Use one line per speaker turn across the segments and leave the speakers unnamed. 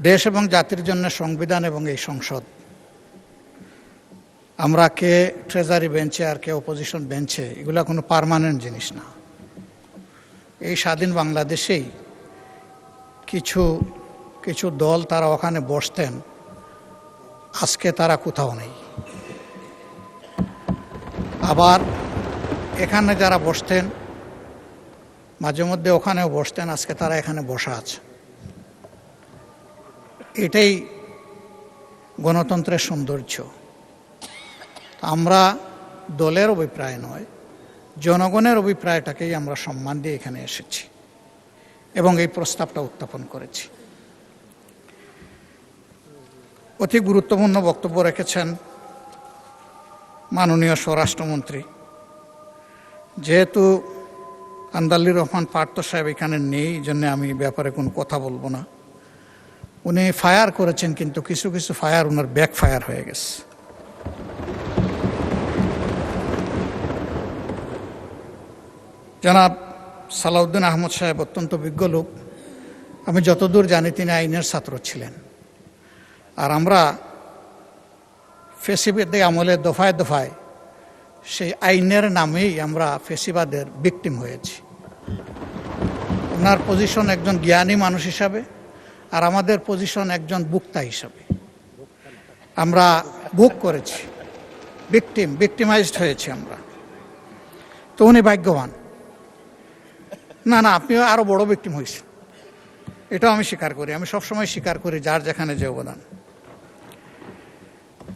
দেশ এবং জাতির জন্য সংবিধান এবং এই সংসদ, আমরা কে ট্রেজারি বেঞ্চে আর কে অপোজিশন বেঞ্চে, এগুলো কোনো পার্মানেন্ট জিনিস না। এই স্বাধীন বাংলাদেশেই কিছু কিছু দল তারা ওখানে বসতেন, আজকে তারা কোথাও নেই। আবার এখানে যারা বসতেন মাঝে মধ্যে ওখানেও বসতেন, আজকে তারা এখানে বসা আছে। এটাই গণতন্ত্রের সৌন্দর্য। আমরা দলের অভিপ্রায় নয়, জনগণের অভিপ্রায়টাকেই আমরা সম্মান দিয়ে এখানে এসেছি এবং এই প্রস্তাবটা উত্থাপন করেছি। অতি গুরুত্বপূর্ণ বক্তব্য রেখেছেন মাননীয় স্বরাষ্ট্রমন্ত্রী। যেহেতু আন্দালির রহমান পার্থ সাহেব এখানে নেই, এই জন্য আমি ব্যাপারে কোনো কথা বলবো না। উনি ফায়ার করেছেন, কিন্তু কিছু কিছু ফায়ার ওনার ব্যাক ফায়ার হয়ে গেছে। জনাব সালাউদ্দিন আহমদ সাহেব অত্যন্ত বিজ্ঞ লোক। আমি যতদূর জানি তিনি আইনের ছাত্র ছিলেন। আর আমরা ফেসিবাদের আমলে দফায় দফায় সেই আইনের নামেই আমরা ফেসিবাদের ভিকটিম হয়েছি। ওনার পজিশন একজন জ্ঞানী মানুষ হিসাবে, আর আমাদের পজিশন একজন বুক্তা হিসাবে। আমরা বুক করেছি, ভিকটিমাইজড হয়েছি আমরা। তো উনি ভাগ্যবান। না, আপনিও আরো বড় ভিকটিম হয়েছেন, এটাও আমি স্বীকার করি। আমি সবসময় স্বীকার করি যার যেখানে যে অবদান।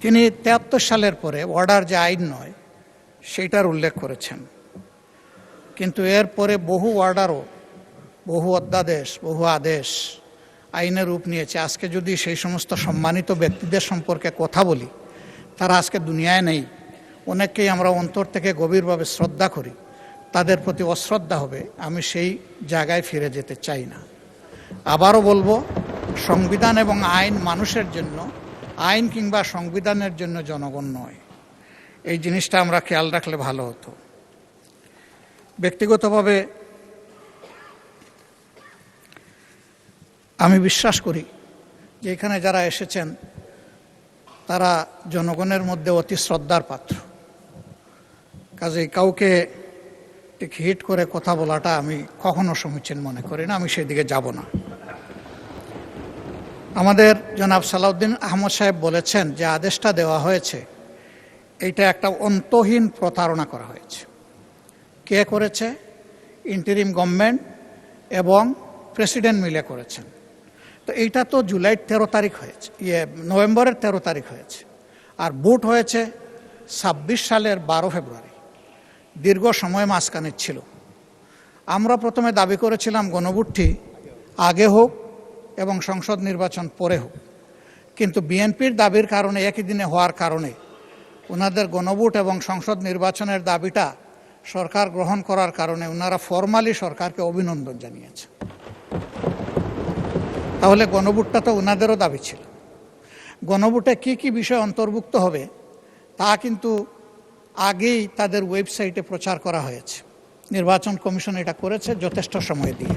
তিনি ৭৩ সালের পরে অর্ডার যে আইন নয় সেইটার উল্লেখ করেছেন, কিন্তু এরপরে বহু অর্ডারও, বহু অধ্যাদেশ, বহু আদেশ আইনের রূপ নিয়েছে। আজকে যদি সেই সমস্ত সম্মানিত ব্যক্তিদের সম্পর্কে কথা বলি, তারা আজকে দুনিয়ায় নেই। অনেককেই আমরা অন্তর থেকে গভীরভাবে শ্রদ্ধা করি, তাদের প্রতি অশ্রদ্ধা হবে। আমি সেই জায়গায় ফিরে যেতে চাই না। আবারও বলবো, সংবিধান এবং আইন মানুষের জন্য, আইন কিংবা সংবিধানের জন্য জনগণ নয়। এই জিনিসটা আমরা খেয়াল রাখলে ভালো হতো। ব্যক্তিগতভাবে আমি বিশ্বাস করি যে এখানে যারা এসেছেন তারা জনগণের মধ্যে অতি শ্রদ্ধার পাত্র। কাজেই কাউকে ঠিক হিট করে কথা বলাটা আমি কখনো সমীচীন মনে করি না। আমি সেদিকে যাব না। আমাদের জনাব সালাউদ্দিন আহমদ সাহেব বলেছেন যে আদেশটা দেওয়া হয়েছে, এইটা একটা অন্তহীন প্রতারণা করা হয়েছে। কে করেছে? ইন্টারিম গভর্নমেন্ট এবং প্রেসিডেন্ট মিলে করেছেন। তো এইটা তো জুলাই 13 তারিখ হয়েছে, নভেম্বরের 13 তারিখ হয়েছে, আর ভোট হয়েছে 26 সালের 12 ফেব্রুয়ারি। দীর্ঘ সময় মাঝখানে ছিল। আমরা প্রথমে দাবি করেছিলাম গণভোটটি আগে হোক এবং সংসদ নির্বাচন পরে হোক, কিন্তু বিএনপির দাবির কারণে, একই দিনে হওয়ার কারণে, ওনাদের গণভোট এবং সংসদ নির্বাচনের দাবিটা সরকার গ্রহণ করার কারণে ওনারা ফরমালি সরকারকে অভিনন্দন জানিয়েছে। তাহলে গণভোটটা তো ওনাদেরও দাবি ছিল। গণভোটে কি কি বিষয় অন্তর্ভুক্ত হবে তা কিন্তু আগেই তাদের ওয়েবসাইটে প্রচার করা হয়েছে। নির্বাচন কমিশন এটা করেছে যথেষ্ট সময় দিয়ে।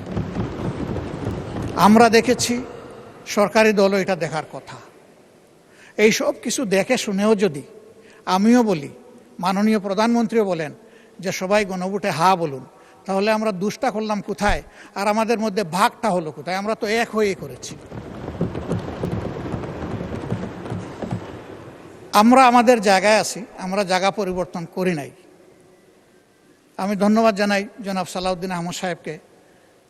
আমরা দেখেছি, সরকারি দলও এটা দেখার কথা। এই সব কিছু দেখে শুনেও যদি আমিও বলি, মাননীয় প্রধানমন্ত্রীও বলেন যে সবাই গণভোটে হা বলুন, তাহলে আমরা দুষ্টা করলাম কোথায়, আর আমাদের মধ্যে ভাগটা হলো কোথায়? আমরা তো এক হয়ে করেছি। আমরা আমাদের জায়গায় আছি, আমরা জায়গা পরিবর্তন করি নাই। আমি ধন্যবাদ জানাই জনাব সালাউদ্দিন আহমদ সাহেবকে।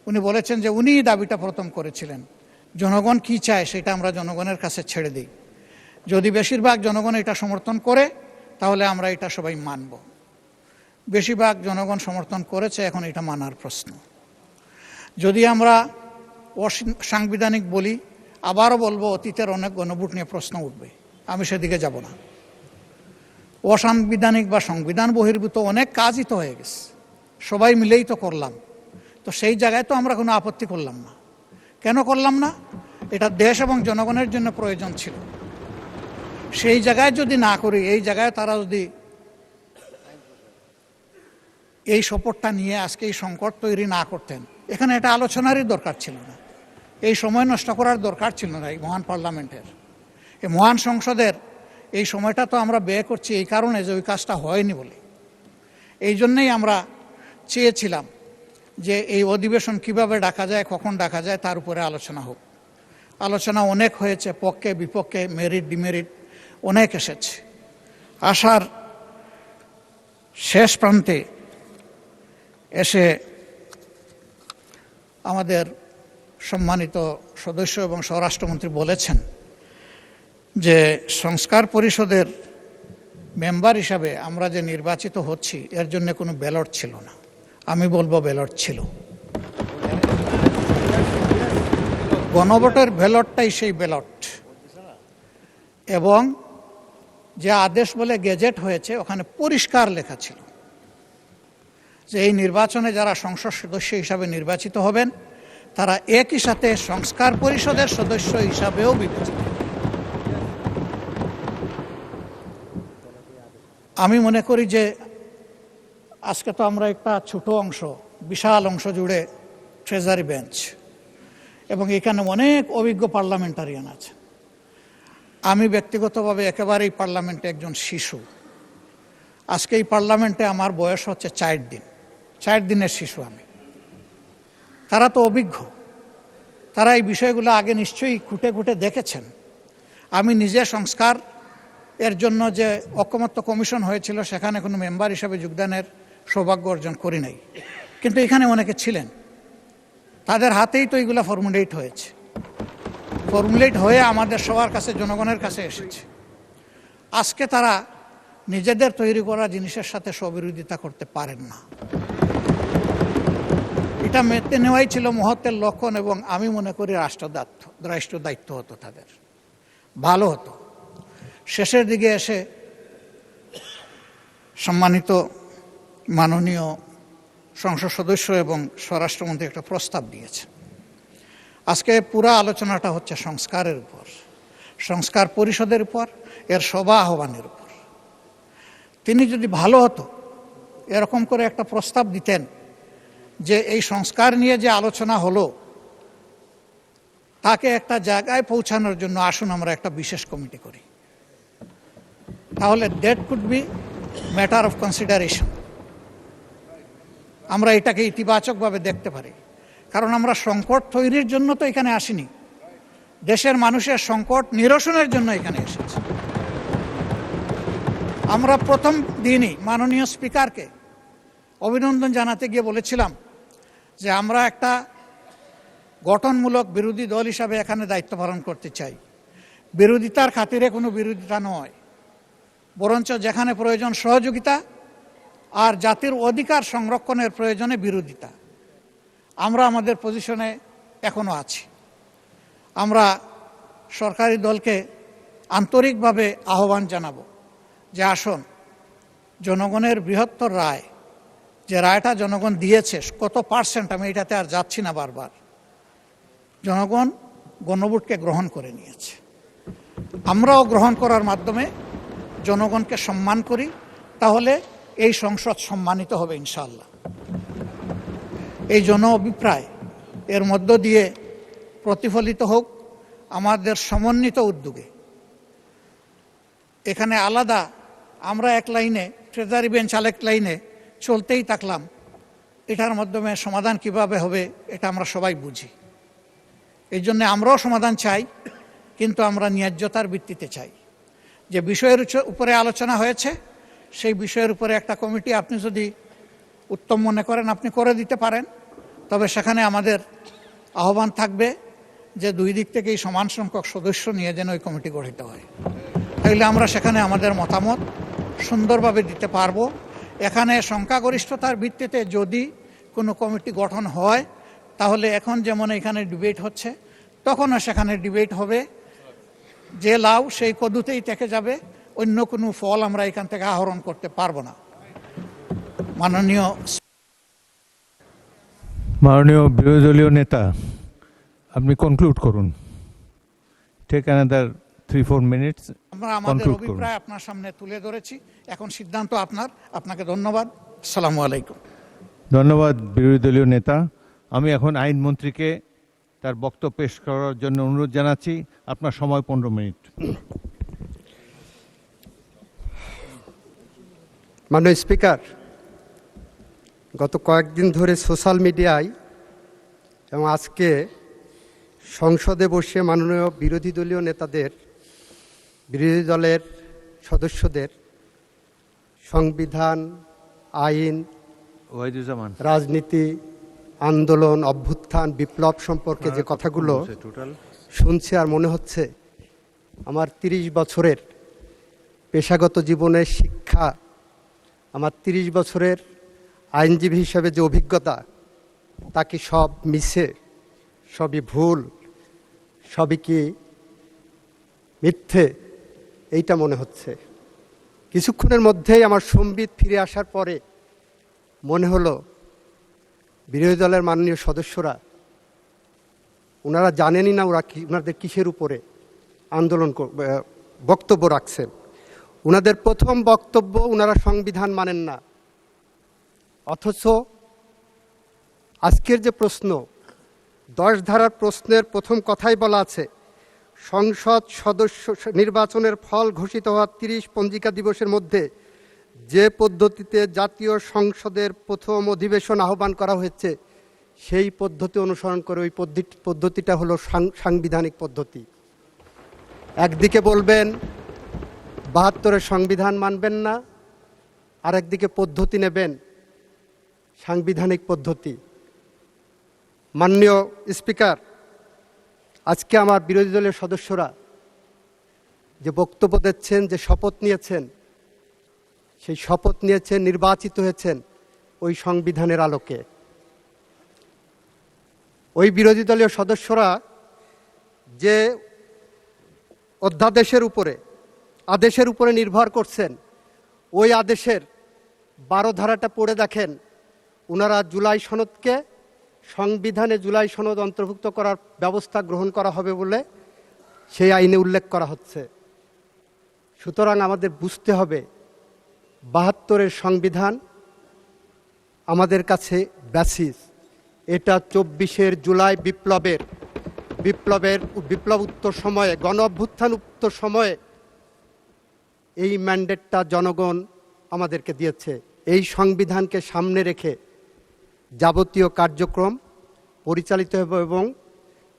উনি বলেছেন যে উনিই দাবিটা প্রথম করেছিলেন। জনগণ কি চায় সেটা আমরা জনগণের কাছে ছেড়ে দিই। যদি বেশিরভাগ জনগণ এটা সমর্থন করে তাহলে আমরা এটা সবাই মানব। বেশিরভাগ জনগণ সমর্থন করেছে, এখন এটা মানার প্রশ্ন। যদি আমরা অসাংবিধানিক বলি, আবারও বলবো অতীতের অনেক গণভোট নিয়ে প্রশ্ন উঠবে, আমি সেদিকে যাব না। অসাংবিধানিক বা সংবিধান বহির্ভূত অনেক কাজই তো হয়ে গেছে, সবাই মিলেই তো করলাম। তো সেই জায়গায় তো আমরা কোনো আপত্তি করলাম না। কেন করলাম না? এটা দেশ এবং জনগণের জন্য প্রয়োজন ছিল। সেই জায়গায় যদি না করি, এই জায়গায় তারা যদি এই সপোর্টটা নিয়ে আজকে এই সংকট তৈরি না করতেন, এখানে এটা আলোচনারই দরকার ছিল না। এই সময় নষ্ট করার দরকার ছিল না এই মহান পার্লামেন্টের, এই মহান সংসদের এই সময়টা তো আমরা ব্যয় করছি এই কারণে যে ওই কাজটা হয়নি বলে। এই জন্যেই আমরা চেয়েছিলাম যে এই অধিবেশন কিভাবে ডাকা যায়, কখন ডাকা যায় তার উপরে আলোচনা হোক। আলোচনা অনেক হয়েছে, পক্ষে বিপক্ষে, মেরিট ডিমেরিট অনেক এসেছে। আসার শেষ প্রান্তে এসে আমাদের সম্মানিত সদস্য এবং স্বরাষ্ট্রমন্ত্রী বলেছেন যে সংস্কার পরিষদের মেম্বার হিসাবে আমরা যে নির্বাচিত হচ্ছি এর জন্য কোনো ব্যালট ছিল না। আমি বলবো ব্যালট ছিল। গণভোটের ব্যালটটাই সেই ব্যালট, এবং যে আদেশ বলে গেজেট হয়েছে ওখানে পরিষ্কার লেখা ছিল যে এই নির্বাচনে যারা সংসদ সদস্য হিসাবে নির্বাচিত হবেন তারা একই সাথে সংস্কার পরিষদের সদস্য হিসাবেও বিবেচিত। আমি মনে করি যে আজকে তো আমরা একটা ছোট অংশ, বিশাল অংশ জুড়ে ট্রেজারি বেঞ্চ, এবং এখানে অনেক অভিজ্ঞ পার্লামেন্টারিয়ান আছে। আমি ব্যক্তিগতভাবে একেবারেই পার্লামেন্টে একজন শিশু। আজকে এই পার্লামেন্টে আমার বয়স হচ্ছে 4 দিন, 4 দিনের শিশু আমি। তারা তো অভিজ্ঞ, তারা এই বিষয়গুলো আগে নিশ্চয়ই খুঁটে খুঁটে দেখেছেন। আমি নিজে সংস্কার এর জন্য যে ঐকমত্য কমিশন হয়েছিল সেখানে কোনো মেম্বার হিসাবে যোগদানের সৌভাগ্য অর্জন করি নাই, কিন্তু এখানে অনেকে ছিলেন, তাদের হাতেই তো এইগুলো ফর্মুলেট হয়েছে, ফর্মুলেট হয়ে আমাদের সবার কাছে, জনগণের কাছে এসেছে। আজকে তারা নিজেদের তৈরি করা জিনিসের সাথে স্ববিরোধিতা করতে পারেন না। এটা মেতে নেওয়াই ছিল মহত্বের লক্ষণ, এবং আমি মনে করি রাষ্ট্র দায়িত্ব হতো তাদের, ভালো হতো। শেষের দিকে এসে সম্মানিত মাননীয় সংসদ সদস্য এবং স্বরাষ্ট্রমন্ত্রী একটা প্রস্তাব দিয়েছেন। আজকে পুরা আলোচনাটা হচ্ছে সংস্কারের উপর, সংস্কার পরিষদের উপর, এর সভা আহ্বানের উপর। তিনি যদি ভালো হতো এরকম করে একটা প্রস্তাব দিতেন যে এই সংস্কার নিয়ে যে আলোচনা হলো তাকে একটা জায়গায় পৌঁছানোর জন্য আসুন আমরা একটা বিশেষ কমিটি করি, তাহলে that could be matter of consideration. আমরা এটাকে ইতিবাচকভাবে দেখতে পারি, কারণ আমরা সংকট তৈরির জন্য তো এখানে আসিনি, দেশের মানুষের সংকট নিরসনের জন্য এখানে এসেছি। আমরা প্রথম দিনই মাননীয় স্পিকারকে অভিনন্দন জানাতে গিয়ে বলেছিলাম যে আমরা একটা গঠনমূলক বিরোধী দল হিসাবে এখানে দায়িত্ব পালন করতে চাই। বিরোধিতার খাতিরে কোনো বিরোধিতা নয়, বরঞ্চ যেখানে প্রয়োজন সহযোগিতা আর জাতির অধিকার সংরক্ষণের প্রয়োজনে বিরোধিতা। আমরা আমাদের পজিশনে এখনো আছি। আমরা সরকারি দলকে আন্তরিকভাবে আহ্বান জানাবো যে আসুন, জনগণের বৃহত্তর রায়, যে রায়টা জনগণ দিয়েছে, কত পার্সেন্ট আমি এটাতে আর যাচ্ছি না বারবার, জনগণ গণভোটকে গ্রহণ করে নিয়েছে। আমরাও গ্রহণ করার মাধ্যমে জনগণকে সম্মান করি, তাহলে এই সংসদ সম্মানিত হবে ইনশাআল্লাহ। এই জন অভিপ্রায় এর মধ্য দিয়ে প্রতিফলিত হোক আমাদের সমন্বিত উদ্যোগে। এখানে আলাদা আমরা এক লাইনে, ট্রেজারি বেঞ্চ আরেক লাইনে চলতেই থাকলাম, এটার মাধ্যমে সমাধান কিভাবে হবে এটা আমরা সবাই বুঝি। এই জন্য আমরাও সমাধান চাই, কিন্তু আমরা ন্যায্যতার ভিত্তিতে চাই। যে বিষয়ের উপরে আলোচনা হয়েছে সেই বিষয়ের উপরে একটা কমিটি আপনি যদি উত্তম মনে করেন আপনি করে দিতে পারেন, তবে সেখানে আমাদের আহ্বান থাকবে যে দুই দিক থেকেই সমান সংখ্যক সদস্য নিয়ে যেন ওই কমিটি গঠিত হয়। তাইলে আমরা সেখানে আমাদের মতামত সুন্দরভাবে দিতে পারবো। এখানে সংখ্যাগরিষ্ঠতার ভিত্তিতে যদি কোনো কমিটি গঠন হয়, তাহলে এখন যেমন এখানে ডিবেট হচ্ছে, তখনও সেখানে ডিবেট হবে, যে লাউ সেই কদুতেই থেকে যাবে, অন্য কোনো ফল আমরা এখান থেকে আহরণ করতে পারবো না।
মাননীয় বিরোধী দলীয় নেতা, আপনি কনক্লুড করুন। Take another 3-4 minutes.
আমরা আমাদের অভিপ্রায় আপনার সামনে তুলে ধরেছি, এখন সিদ্ধান্ত আপনার। আপনাকে ধন্যবাদ। আসসালামু আলাইকুম।
ধন্যবাদ বিরোধী দলীয় নেতা। আমি এখন আইনমন্ত্রীকে তার বক্তব্য পেশ করার জন্য অনুরোধ জানাচ্ছি। আপনার সময় 15 মিনিট।
মাননীয় স্পিকার, গত কয়েকদিন ধরে সোশ্যাল মিডিয়ায় এবং আজকে সংসদে বসে মাননীয় বিরোধী দলীয় নেতাদের, বিরোধী দলের সদস্যদের সংবিধান, আইন,
ওয়াহিদুজ্জামান,
রাজনীতি, আন্দোলন, অভ্যুত্থান, বিপ্লব সম্পর্কে যে কথাগুলো শুনছি, আর মনে হচ্ছে আমার 30 বছরের পেশাগত জীবনের শিক্ষা, আমার 30 বছরের আইনজীবী হিসেবে যে অভিজ্ঞতা, তাকে সব মিছে, সবই ভুল, সবই কি মিথ্যে, এইটা মনে হচ্ছে। কিছুক্ষণের মধ্যেই আমার সম্বিত ফিরে আসার পরে মনে হলো বিরোধী দলের মাননীয় সদস্যরা ওনারা জানেনই না ওনাদের কিসের উপরে আন্দোলন বক্তব্য রাখছেন। ওনাদের প্রথম বক্তব্য, ওনারা সংবিধান মানেন না, অথচ আজকের যে প্রশ্ন, 10 ধারার প্রশ্নের প্রথম কথাই বলা আছে, সংসদ সদস্য নির্বাচনের ফল ঘোষিত হওয়ার 30 পঞ্জিকা দিবসের মধ্যে যে পদ্ধতিতে জাতীয় সংসদের প্রথম অধিবেশন আহ্বান করা হয়েছে, সেই পদ্ধতি অনুসরণ করে ওই পদ্ধতিটা হলো সাংবিধানিক পদ্ধতি। একদিকে বলবেন 72-এর সংবিধান মানবেন না, আর একদিকে পদ্ধতি নেবেন সাংবিধানিক পদ্ধতি। মাননীয় স্পিকার, আজকে আমার বিরোধী দলের সদস্যরা যে বক্তব্য দিচ্ছেন, যে শপথ নিয়েছেন, সেই শপথ নিয়েছেন, নির্বাচিত হয়েছেন ওই সংবিধানের আলোকে। ওই বিরোধী দলীয় সদস্যরা যে অধ্যাদেশের উপরে, আদেশের উপরে নির্ভর করছেন, ওই আদেশের 12 ধারাটা পড়ে দেখেন। ওনারা জুলাই সনদকে সংবিধানে জুলাই সনদ অন্তর্ভুক্ত করার ব্যবস্থা গ্রহণ করা হবে বলে সেই আইনে উল্লেখ করা হচ্ছে। সুতরাং আমাদের বুঝতে হবে 72-এর সংবিধান আমাদের কাছে বেসিস। এটা 24-এর জুলাই বিপ্লব উত্তর সময়ে, গণ অভ্যুত্থান উত্তর সময়ে এই ম্যান্ডেটটা জনগণ আমাদেরকে দিয়েছে। এই সংবিধানকে সামনে রেখে যাবতীয় কার্যক্রম পরিচালিত হবে এবং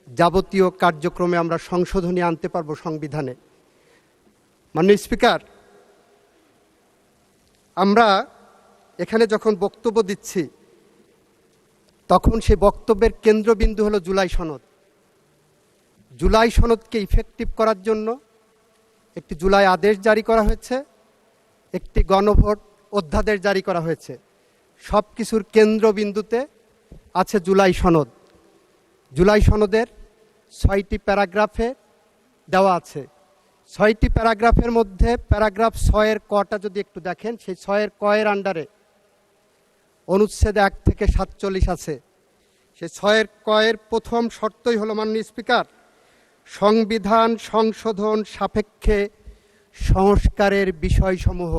যাবতীয় কার্যক্রমে আমরা সংশোধনী আনতে পারবো সংবিধানে। মাননীয় স্পিকার, আমরা এখানে যখন বক্তব্য দিচ্ছি, তখন সেই বক্তব্যের কেন্দ্রবিন্দু হলো জুলাই সনদ। জুলাই সনদকে ইফেক্টিভ করার জন্য একটি জুলাই আদেশ জারি করা হয়েছে, একটি গণভোট অধ্যাদেশ জারি করা হয়েছে। সব কিছুর কেন্দ্রবিন্দুতে আছে জুলাই সনদ। জুলাই সনদের 6টি প্যারাগ্রাফে দেওয়া আছে। 6টি প্যারাগ্রাফের মধ্যে প্যারাগ্রাফ 6-এর কটা যদি একটু দেখেন, সেই 6-এর কয়ের আন্ডারে অনুচ্ছেদ 1 থেকে 47 আছে। সেই 6-এর কয়ের প্রথম শর্তই হলো, মাননীয় স্পিকার, সংবিধান সংশোধন সাপেক্ষে সংস্কারের বিষয়সমূহ।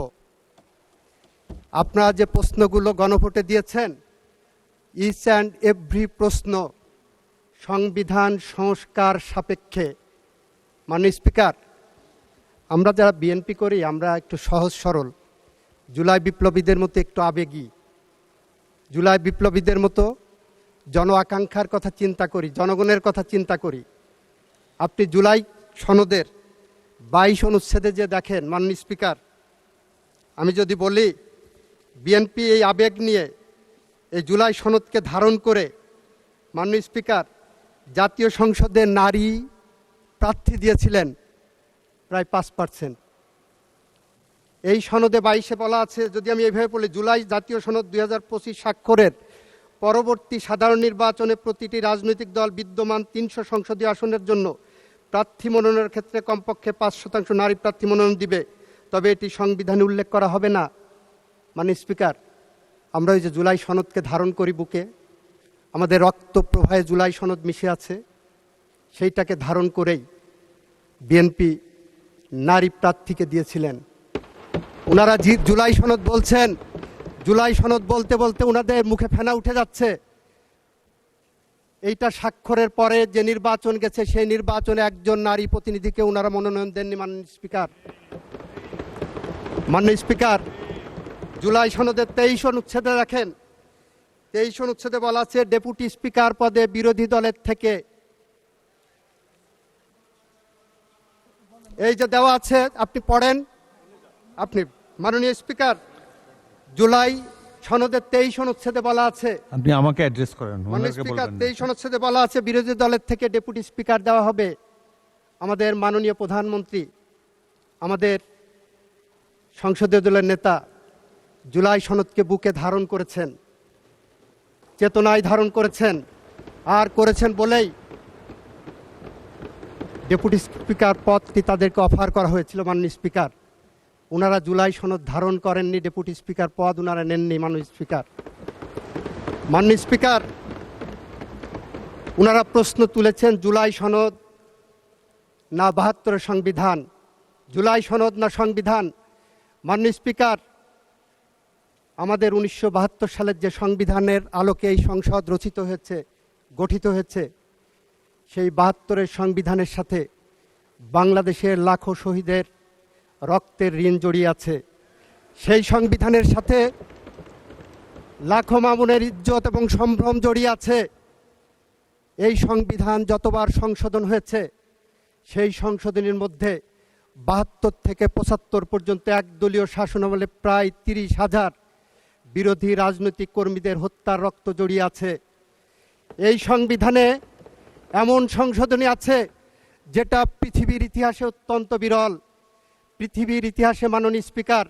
আপনারা যে প্রশ্নগুলো গণভোটে দিয়েছেন, ইচ অ্যান্ড এভরি প্রশ্ন সংবিধান সংস্কার সাপেক্ষে। মাননীয় স্পিকার, আমরা যারা বিএনপি করি, আমরা একটু সহজ সরল, জুলাই বিপ্লবীদের মতো একটু আবেগী, জুলাই বিপ্লবীদের মতো জন আকাঙ্ক্ষার কথা চিন্তা করি, জনগণের কথা চিন্তা করি। আপনি জুলাই সনদের 22 অনুচ্ছেদে যে দেখেন, মাননীয় স্পিকার, আমি যদি বলি বিএনপি এই আবেগ নিয়ে এই জুলাই সনদকে ধারণ করে, মাননীয় স্পিকার, জাতীয় সংসদে নারী প্রার্থী দিয়েছিলেন প্রায় 5%। এই সনদে 22-এ বলা আছে, যদি আমি এইভাবে বলি, জুলাই জাতীয় সনদ 2025 স্বাক্ষরের পরবর্তী সাধারণ নির্বাচনে প্রতিটি রাজনৈতিক দল বিদ্যমান 300 সংসদীয় আসনের জন্য প্রার্থী মনোনয়নের ক্ষেত্রে কমপক্ষে 5% নারী প্রার্থী মনোনয়ন দিবে, তবে এটি সংবিধানে উল্লেখ করা হবে না। মানে স্পিকার, আমরা ওই যে জুলাই সনদকে ধারণ করি বুকে, আমাদের রক্ত প্রবাহে জুলাই সনদ মিশে আছে, সেইটাকে ধারণ করেই বিএনপি নারী প্রার্থীকে দিয়েছিলেন। ওনারা জুলাই সনদ বলছেন, জুলাই সনদ বলতে বলতে ওনাদের মুখে ফেনা উঠে যাচ্ছে। এইটা স্বাক্ষরের পরে যে নির্বাচন গেছে সেই নির্বাচনে একজন নারী প্রতিনিধিকে ওনারা মনোনয়ন দেননি। মাননীয় স্পিকার, জুলাই সনদের 23 অনুচ্ছেদে রাখেন, 23 অনুচ্ছেদে বলা আছে ডেপুটি স্পিকার পদে বিরোধী দলের থেকে, এই যে দেওয়া আছে আপনি পড়েন, আপনি মাননীয় স্পিকার, জুলাই সনদের 23 অনুচ্ছেদে বলা আছে,
আপনি আমাকে অ্যাড্রেস করেন,
মাননীয়
ওনাকে
স্পিকার,
বলবেন না।
23 অনুচ্ছেদে বলা আছে বিরোধী দলের থেকে ডেপুটি স্পিকার দেওয়া হবে। আমাদের মাননীয় প্রধানমন্ত্রী, আমাদের সংসদীয় দলের নেতা জুলাই সনদকে বুকে ধারণ করেছেন, চেতনায় ধারণ করেছেন, আর করেছেন বলেই ডেপুটি স্পিকার পদটি তাদেরকে অফার করা হয়েছিল। মাননীয় স্পিকার, ওনারা জুলাই সনদ ধারণ করেননি, ডেপুটি স্পিকার পদ ওনারা নেননি। মাননীয় স্পিকার, ওনারা প্রশ্ন তুলেছেন জুলাই সনদ না 72 সংবিধান, জুলাই সনদ না সংবিধান। মাননীয় স্পিকার, আমাদের 1972 সালের যে সংবিধানের আলোকে এই সংসদ রচিত হয়েছে, গঠিত হয়েছে, সেই 72-এর সংবিধানের সাথে বাংলাদেশের লাখো শহীদের রক্তের ঋণ জড়িয়ে আছে। সেই সংবিধানের সাথে লাখো মামুনের ইজ্জত এবং সম্ভ্রম জড়িয়ে আছে। এই সংবিধান যতবার সংশোধন হয়েছে, সেই সংশোধনের মধ্যে 72 থেকে 75 পর্যন্ত একদলীয় শাসনামলে প্রায় 30,000 বিরোধী রাজনৈতিক কর্মীদের হত্যার রক্ত জড়িয়ে আছে। এই সংবিধানে এমন সংশোধনী আছে যেটা পৃথিবীর ইতিহাসে অত্যন্ত বিরল। পৃথিবীর ইতিহাসে মাননীয় স্পিকার,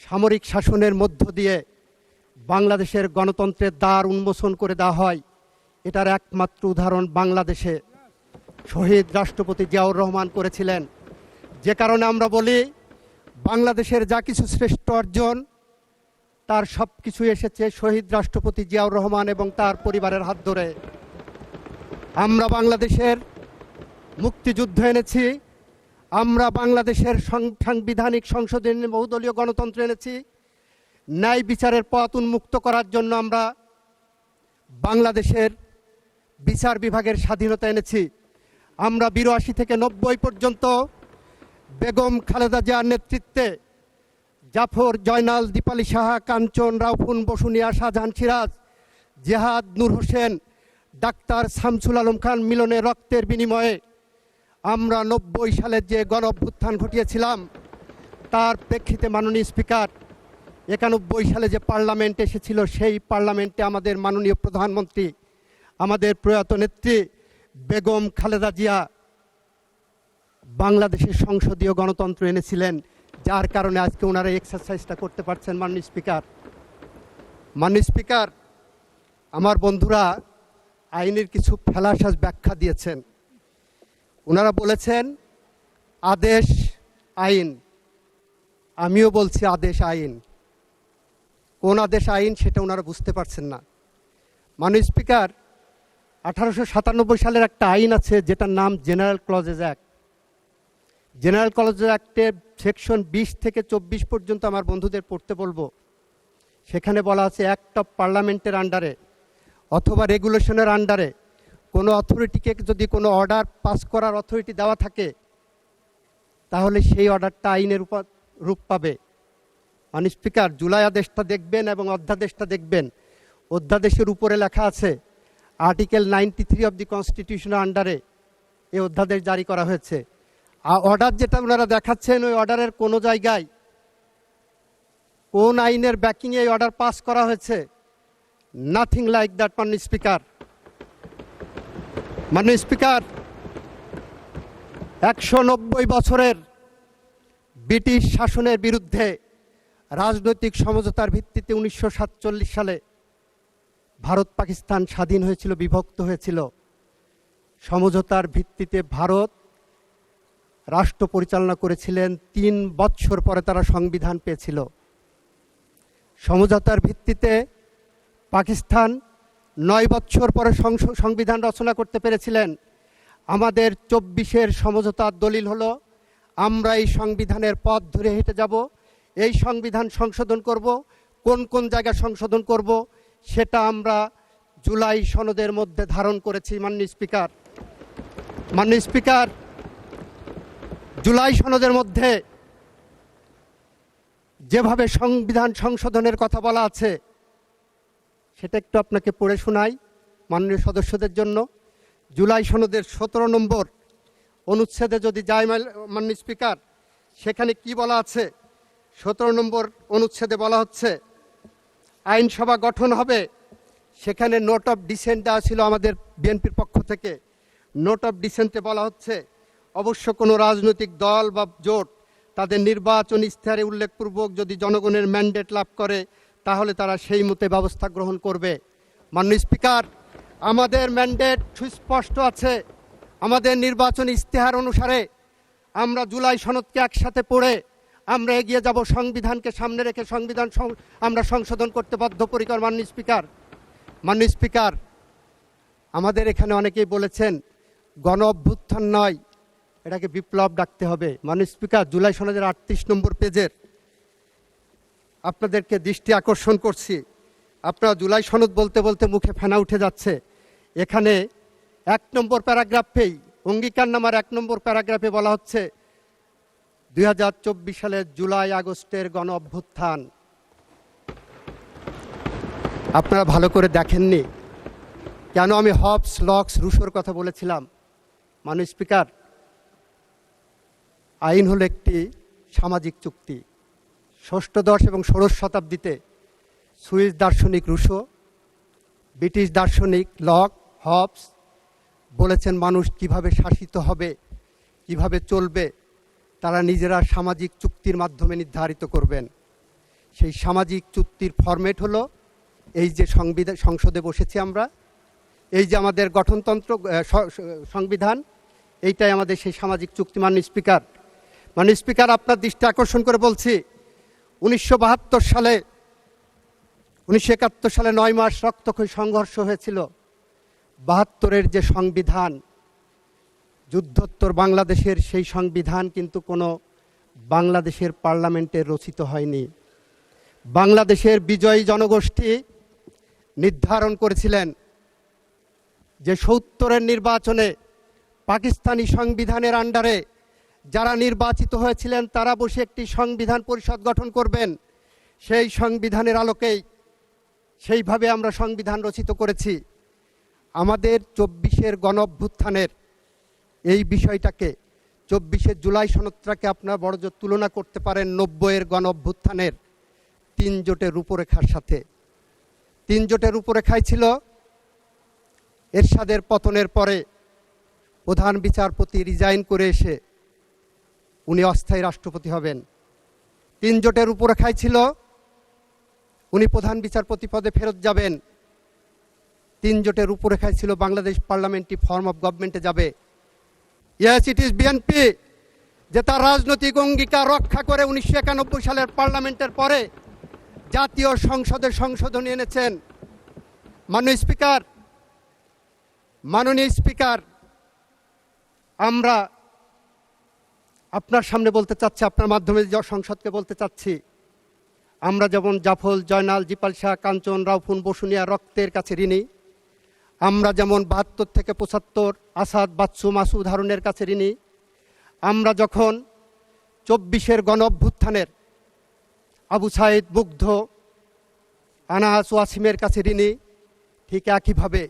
সামরিক শাসনের মধ্য দিয়ে বাংলাদেশের গণতন্ত্রের দ্বার উন্মোচন করে দেওয়া হয়, এটার একমাত্র উদাহরণ বাংলাদেশে শহীদ রাষ্ট্রপতি জিয়াউর রহমান করেছিলেন। যে কারণে আমরা বলি বাংলাদেশের যা কিছু শ্রেষ্ঠ অর্জন, তার সব কিছু এসেছে শহীদ রাষ্ট্রপতি জিয়াউর রহমান এবং তার পরিবারের হাত ধরে। আমরা বাংলাদেশের মুক্তিযুদ্ধ এনেছি, আমরা বাংলাদেশের সাংবিধানিক সংশোধনী বহুদলীয় গণতন্ত্র এনেছি, ন্যায় বিচারের পথ উন্মুক্ত করার জন্য আমরা বাংলাদেশের বিচার বিভাগের স্বাধীনতা এনেছি। আমরা 82 থেকে 90 পর্যন্ত বেগম খালেদা জিয়ার নেতৃত্বে জাফর, জয়নাল, দীপালি সাহা, কাঞ্চন, রাউফুন, বসুনিয়া, শাহজাহান, সিরাজ, জেহাদ, নূর হোসেন, ডাক্তার শামসুল আলম খান মিলনের রক্তের বিনিময়ে আমরা 90 সালের যে গণ অভ্যুত্থান ঘটিয়েছিলাম, তার প্রেক্ষিতে মাননীয় স্পিকার, 91 সালে যে পার্লামেন্ট এসেছিল, সেই পার্লামেন্টে আমাদের মাননীয় প্রধানমন্ত্রী, আমাদের প্রয়াত নেত্রী বেগম খালেদা জিয়া বাংলাদেশের সংসদীয় গণতন্ত্র এনেছিলেন, যার কারণে আজকে ওনারা এক্সারসাইজটা করতে পারছেন। মাননীয় স্পিকার, আমার বন্ধুরা আইনের কিছু ফেলাসাজ ব্যাখ্যা দিয়েছেন। ওনারা বলেছেন আদেশ আইন, আমিও বলছি আদেশ আইন। কোন আদেশ আইন সেটা ওনারা বুঝতে পারছেন না। মাননীয় স্পিকার, 1897 সালের একটা আইন আছে যেটার নাম general clauses act. General clauses অ্যাক্টের সেকশন 20 থেকে 24 পর্যন্ত আমার বন্ধুদের পড়তে বলবো। সেখানে বলা আছে অ্যাক্ট অফ পার্লামেন্টের আন্ডারে অথবা রেগুলেশনের আন্ডারে কোনো অথরিটিকে যদি কোনো অর্ডার পাস করার অথরিটি দেওয়া থাকে, তাহলে সেই অর্ডারটা আইনের রূপ পাবে। মাননীয় স্পিকার, জুলাই আদেশটা দেখবেন এবং অধ্যাদেশটা দেখবেন। অধ্যাদেশের উপরে লেখা আছে আর্টিকেল 93 অফ দি কনস্টিটিউশনের আন্ডারে এই অধ্যাদেশ জারি করা হয়েছে। আর অর্ডার যেটা ওনারা দেখাচ্ছেন, ওই অর্ডারের কোনো জায়গায় কোন আইনের ব্যাকিংয়ে এই অর্ডার পাস করা হয়েছে? Nothing like that. মাননীয় স্পিকার, 190 বছরের ব্রিটিশ শাসনের বিরুদ্ধে রাজনৈতিক সমঝোতার ভিত্তিতে 1947 সালে ভারত পাকিস্তান স্বাধীন হয়েছিল, বিভক্ত হয়েছিল। সমঝোতার ভিত্তিতে ভারত রাষ্ট্র পরিচালনা করেছিলেন, 3 বছর পরে তারা সংবিধান পেয়েছিল। সমঝোতার ভিত্তিতে পাকিস্তান 9 বছর পরে সংবিধান রচনা করতে পেরেছিলেন। আমাদের 24-এর সমঝোতার দলিল হলো আমরা এই সংবিধানের পথ ধরে হেঁটে যাব, এই সংবিধান সংশোধন করব, কোন কোন জায়গায় সংশোধন করব সেটা আমরা জুলাই সনদের মধ্যে ধারণ করেছি। মাননীয় স্পিকার, জুলাই সনদের মধ্যে যেভাবে সংবিধান সংশোধনের কথা বলা আছে সেটা একটু আপনাকে পড়ে শোনাই মাননীয় সদস্যদের জন্য। জুলাই সনদের 17 নম্বর অনুচ্ছেদে যদি যাই মাননীয় স্পিকার, সেখানে কি বলা আছে? 17 নম্বর অনুচ্ছেদে বলা হচ্ছে আইনসভা গঠন হবে। সেখানে নোট অফ ডিসেন্ট দেওয়া ছিল আমাদের বিএনপির পক্ষ থেকে। নোট অফ ডিসেন্টে বলা হচ্ছে অবশ্য কোনো রাজনৈতিক দল বা জোট তাদের নির্বাচন ইশতেহারে উল্লেখপূর্বক যদি জনগণের ম্যান্ডেট লাভ করে তাহলে তারা সেই মতে ব্যবস্থা গ্রহণ করবে। মাননীয় স্পিকার, আমাদের ম্যান্ডেট সুস্পষ্ট আছে। আমাদের নির্বাচন ইশতেহার অনুসারে আমরা জুলাই সনদকে একসাথে পড়ে আমরা এগিয়ে যাব। সংবিধানকে সামনে রেখে সংবিধান আমরা সংশোধন করতে বদ্ধপরিকর। মাননীয় স্পিকার, আমাদের এখানে অনেকেই বলেছেন গণ অভ্যুত্থান নয়, এটাকে বিপ্লব ডাকতে হবে। মাননীয় স্পিকার, জুলাই সনদের 38 নম্বর পেজের আপনাদেরকে দৃষ্টি আকর্ষণ করছি। আপনারা জুলাই সনদ বলতে বলতে মুখে ফেনা উঠে যাচ্ছে। এখানে 1 নম্বর প্যারাগ্রাফেই অঙ্গীকারনামার 1 নম্বর প্যারাগ্রাফে বলা হচ্ছে 2024 সালের জুলাই আগস্টের গণ অভ্যুত্থান। আপনারা ভালো করে দেখেননি কেন আমি হবস, লক্স, রুশোর কথা বলেছিলাম? মাননীয় স্পিকার, আইন হলো একটি সামাজিক চুক্তি। ষষ্ঠদশ এবং ষোড়শ শতাব্দীতে সুইস দার্শনিক রুশো, ব্রিটিশ দার্শনিক লক, হবস বলেছেন মানুষ কিভাবে শাসিত হবে, কিভাবে চলবে তারা নিজেরা সামাজিক চুক্তির মাধ্যমে নির্ধারিত করবেন। সেই সামাজিক চুক্তির ফরম্যাট হলো এই যে সংসদে বসেছি আমরা, এই যে আমাদের গঠনতন্ত্র সংবিধান, এইটাই আমাদের সেই সামাজিক চুক্তি। মাননীয় স্পিকার, আপনার দৃষ্টি আকর্ষণ করে বলছি 1972 সালে 1971 সালে 9 মাস রক্তক্ষয়ী সংঘর্ষ হয়েছিল। 72-এর যে সংবিধান, যুদ্ধোত্তর বাংলাদেশের সেই সংবিধান কিন্তু কোনো বাংলাদেশের পার্লামেন্টে রচিত হয়নি। বাংলাদেশের বিজয়ী জনগোষ্ঠী নির্ধারণ করেছিলেন যে 70-এর নির্বাচনে পাকিস্তানি সংবিধানের আন্ডারে যারা নির্বাচিত হয়েছিলেন তারা বসে একটি সংবিধান পরিষদ গঠন করবেন। সেই সংবিধানের আলোকেই সেইভাবে আমরা সংবিধান রচিত করেছি। আমাদের 24-এর গণ অভ্যুত্থানের এই বিষয়টাকে 24-এর জুলাই সনদটাকে আপনারা বড়জোর তুলনা করতে পারেন 90-এর গণ অভ্যুত্থানের 3 জোটের রূপরেখার সাথে। 3 জোটের রূপরেখায় ছিল এরশাদের পতনের পরে প্রধান বিচারপতি রিজাইন করে এসে উনি অস্থায়ী রাষ্ট্রপতি হবেন। 3 জোটের রূপরেখায় ছিল উনি প্রধান বিচারপতি পদে ফেরত যাবেন। 3 জোটের রূপরেখায় ছিল বাংলাদেশ পার্লামেন্টারি ফর্ম অফ গভর্নমেন্টে যাবে। ইয়েস, ইট ইজ বিএনপি যে তার রাজনৈতিক অঙ্গীকার রক্ষা করে 1991 সালের পার্লামেন্টের পরে জাতীয় সংসদে সংশোধনী এনেছেন। মাননীয় স্পিকার, আমরা আপনার সামনে বলতে চাচ্ছি, আপনার মাধ্যমে সংসদকে বলতে চাচ্ছি, আমরা যেমন জাফর, জয়নাল, জিপাল শাহ, কাঞ্চন, রাউফুন, বসুনিয়া রক্তের কাছে ঋণী, আমরা যেমন 72 থেকে 75 আসাদ, বাচ্চু, মাসুদ হারুনের কাছে ঋণী, আমরা যখন 24-এর গণ অভ্যুত্থানের আবু সাইদ, মুগ্ধ, আনাস, ওয়াসিমের কাছে ঋণী, ঠিক একইভাবে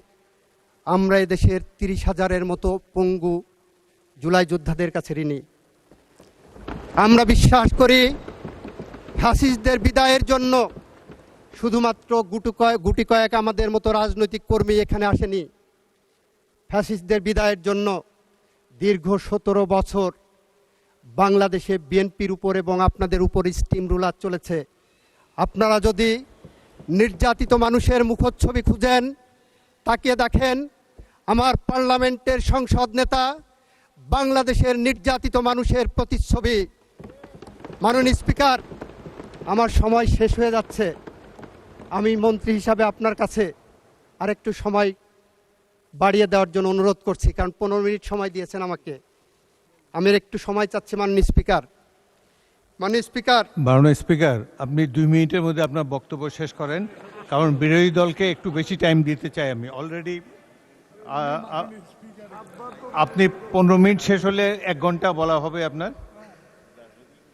আমরা এদেশের 30,000-এর মতো পঙ্গু জুলাই যোদ্ধাদের কাছে ঋণী। আমরা বিশ্বাস করি ফ্যাসিস্টদের বিদায়ের জন্য শুধুমাত্র গুটি কয়েক আমাদের মতো রাজনৈতিক কর্মী এখানে আসেনি। ফ্যাসিস্টদের বিদায়ের জন্য দীর্ঘ 17 বছর বাংলাদেশে বিএনপির উপর এবং আপনাদের উপর স্টিম রুলার চলেছে। আপনারা যদি নির্যাতিত মানুষের মুখচ্ছবি খুঁজেন, তাকিয়ে দেখেন আমার পার্লামেন্টের সংসদ নেতা বাংলাদেশের নির্যাতিত মানুষের প্রতিচ্ছবি। মাননীয় স্পিকার, আমার সময় শেষ হয়ে যাচ্ছে। আমি মন্ত্রী হিসাবে আপনার কাছে আরেকটু সময় বাড়িয়ে দেওয়ার জন্য অনুরোধ করছি, কারণ 15 মিনিট সময় দিয়েছেন আমাকে। আমি একটু সময় চাচ্ছি মাননীয় স্পিকার।
মাননীয় স্পিকার, আপনি 2 মিনিটের মধ্যে আপনার বক্তব্য শেষ করেন। কারণ বিরোধী দলকে একটু বেশি টাইম দিতে চাই আমি অলরেডি। আপনি 15 মিনিট শেষ হলে 1 ঘন্টা বলা হবে আপনার।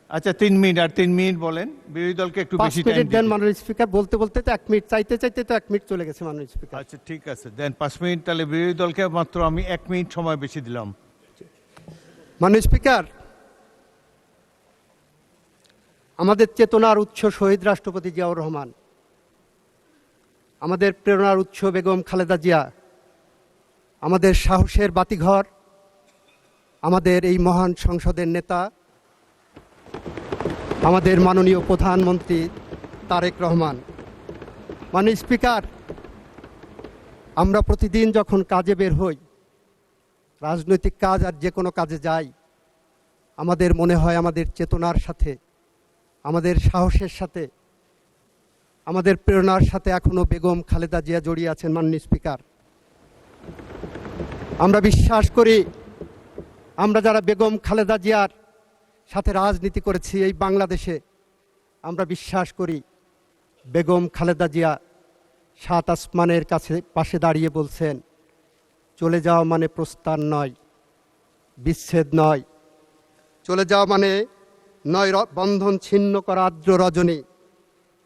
আচ্ছা 3 মিনিট, আর 3 মিনিট বলেন। বিরোধী দলকে একটু
5
বেশি
মিনিট দেন
টাইম।
মাননীয় স্পিকার। বলতে বলতে তো 1 মিনিট, চাইতে চাইতে তো 1 মিনিট চলে গেছে মাননীয় স্পিকার।
আচ্ছা ঠিক আছে, দেন 5 মিনিট। তাহলে বিরোধী দলকে মাত্র আমি 1 মিনিট সময় বেশি দিলাম।
মাননীয় স্পিকার, আমাদের চেতনার উৎস শহীদ রাষ্ট্রপতি জিয়াউর রহমান, আমাদের প্রেরণার উৎস বেগম খালেদা জিয়া, আমাদের সাহসের বাতিঘর, আমাদের এই মহান সংসদের নেতা, আমাদের মাননীয় প্রধানমন্ত্রী তারেক রহমান। মাননীয় স্পিকার, আমরা প্রতিদিন যখন কাজে বের হই, রাজনৈতিক কাজ আর যে কোনো কাজে যাই, আমাদের মনে হয় আমাদের চেতনার সাথে, আমাদের সাহসের সাথে, আমাদের প্রেরণার সাথে এখনো বেগম খালেদা জিয়া জড়িয়ে আছেন। মাননীয় স্পিকার, আমরা বিশ্বাস করি, আমরা যারা বেগম খালেদা জিয়ার সাথে রাজনীতি করেছি এই বাংলাদেশে, আমরা বিশ্বাস করি বেগম খালেদা জিয়া 7 আসমানের কাছে পাশে দাঁড়িয়ে বলছেন, চলে যাওয়া মানে প্রস্থান নয়, বিচ্ছেদ নয়, চলে যাওয়া মানে নয় বন্ধন ছিন্ন করা আর্দ্র রজনী,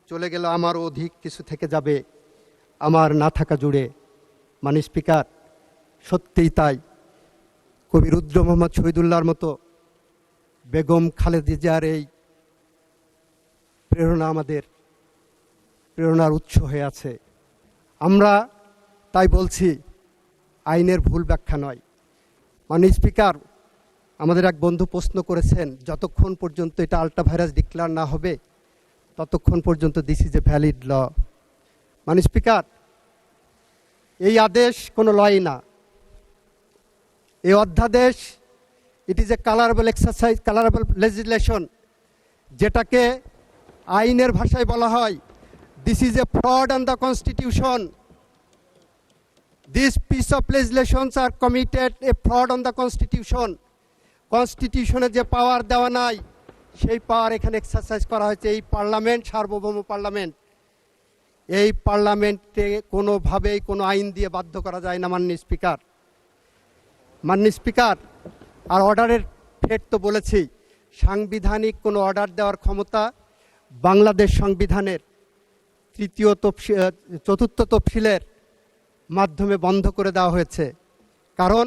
চলে গেলে আমারও অধিক কিছু থেকে যাবে আমার না থাকা জুড়ে। মাননীয় স্পিকার, সত্যিই তাই। কবি রুদ্র মোহাম্মদ শহীদুল্লাহর মতো বেগম খালেদা জিয়ার এই প্রেরণা আমাদের প্রেরণার উৎস হয়ে আছে। আমরা তাই বলছি, আইনের ভুল ব্যাখ্যা নয়। মাননীয় স্পিকার, আমাদের এক বন্ধু প্রশ্ন করেছেন, যতক্ষণ পর্যন্ত এটা আল্ট্রাভাইরাস ডিক্লেয়ার না হবে ততক্ষণ পর্যন্ত this is a valid law. মাননীয় স্পিকার, এই আদেশ কোনো লই না, এই অধ্যাদেশ it is a colourable exercise, colourable legislation, যেটাকে আইনের ভাষায় বলা হয় this is a fraud on the constitution. This piece of legislations are committed a fraud on the constitution. কনস্টিটিউশনে যে পাওয়ার দেওয়া নাই সেই পাওয়ার এখানে এক্সারসাইজ করা হয়েছে। এই পার্লামেন্ট সার্বভৌম পার্লামেন্ট, এই পার্লামেন্টে কোনোভাবেই কোনো আইন দিয়ে বাধ্য করা যায় না। মাননীয় স্পিকার, মাননীয় স্পিকার, আর অর্ডারের ফেট তো বলেছি, সাংবিধানিক কোনো অর্ডার দেওয়ার ক্ষমতা বাংলাদেশ সংবিধানের 4th তফসিলের মাধ্যমে বন্ধ করে দেওয়া হয়েছে। কারণ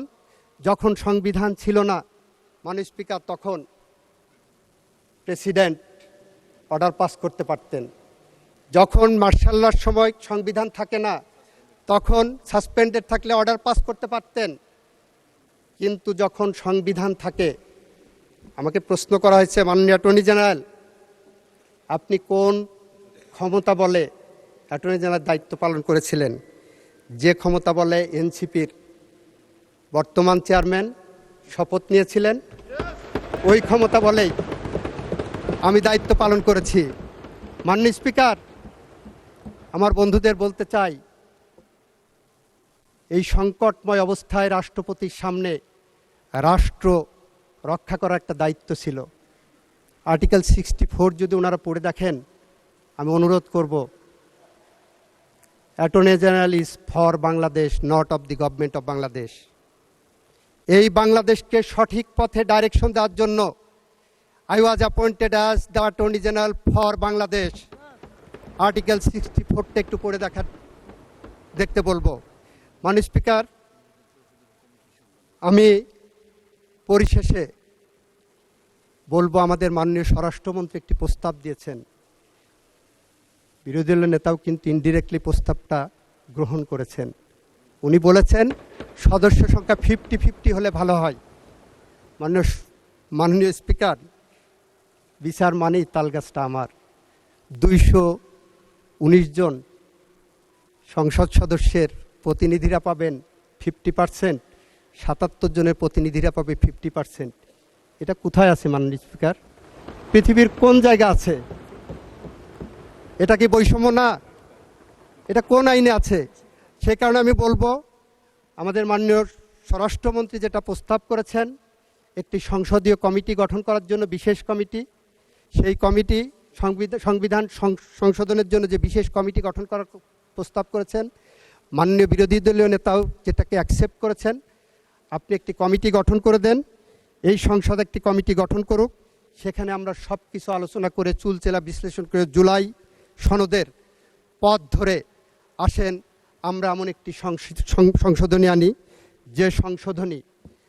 যখন সংবিধান ছিল না মাননীয় স্পিকার, তখন প্রেসিডেন্ট অর্ডার পাস করতে পারতেন। যখন মার্শাল লর সময় সংবিধান থাকে না, তখন সাসপেন্ডেড থাকলে অর্ডার পাস করতে পারতেন। কিন্তু যখন সংবিধান থাকে, আমাকে প্রশ্ন করা হয়েছে, মাননীয় অ্যাটর্নি জেনারেল, আপনি কোন ক্ষমতা বলে অ্যাটর্নি জেনারেল দায়িত্ব পালন করেছিলেন? যে ক্ষমতা বলে এনসিপির বর্তমান চেয়ারম্যান শপথ নিয়েছিলেন, ওই ক্ষমতা বলেই আমি দায়িত্ব পালন করেছি। মাননীয় স্পিকার, আমার বন্ধুদের বলতে চাই, এই সংকটময় অবস্থায় রাষ্ট্রপতির সামনে রাষ্ট্র রক্ষা করার একটা দায়িত্ব ছিল। আর্টিকেল 64 যদি ওনারা পড়ে দেখেন, আমি অনুরোধ করব, attorney general is for Bangladesh, not of the government of Bangladesh. এই বাংলাদেশকে সঠিক পথে ডাইরেকশন দেওয়ার জন্য I was appointed as the Attorney General for Bangladesh. Article 64টা একটু পড়ে দেখতে বলবো। মাননীয় স্পিকার, আমি পরিশেষে বলবো, আমাদের মাননীয় স্বরাষ্ট্রমন্ত্রী একটি প্রস্তাব দিয়েছেন। বিরোধী দলের নেতাও কিন্তু ইনডিরেক্টলি প্রস্তাবটা গ্রহণ করেছেন। উনি বলেছেন সদস্য সংখ্যা 50-50 হলে ভালো হয়। মাননীয় স্পিকার, বিচার মানেই তালগাছটা আমার। 219 জন সংসদ সদস্যের প্রতিনিধিরা পাবেন 50%, 77 জনের প্রতিনিধিরা পাবে 50%। এটা কোথায় আছে মাননীয় স্পিকার? পৃথিবীর কোন জায়গা আছে? এটা কি বৈষম্য না? এটা কোন আইনে আছে? সেই কারণে আমি বলবো, আমাদের মাননীয় স্বরাষ্ট্রমন্ত্রী যেটা প্রস্তাব করেছেন, একটি সংসদীয় কমিটি গঠন করার জন্য, বিশেষ কমিটি, সেই কমিটি সংবিধান সংশোধনের জন্য যে বিশেষ কমিটি গঠন করার প্রস্তাব করেছেন, মাননীয় বিরোধী দলীয় নেতাও যেটাকে অ্যাকসেপ্ট করেছেন, আপনি একটি কমিটি গঠন করে দেন, এই সংসদ একটি কমিটি গঠন করুক, সেখানে আমরা সব কিছু আলোচনা করে চুলচেলা বিশ্লেষণ করে জুলাই সনদের পথ ধরে আসেন আমরা এমন একটি সংশোধনী আনি যে সংশোধনী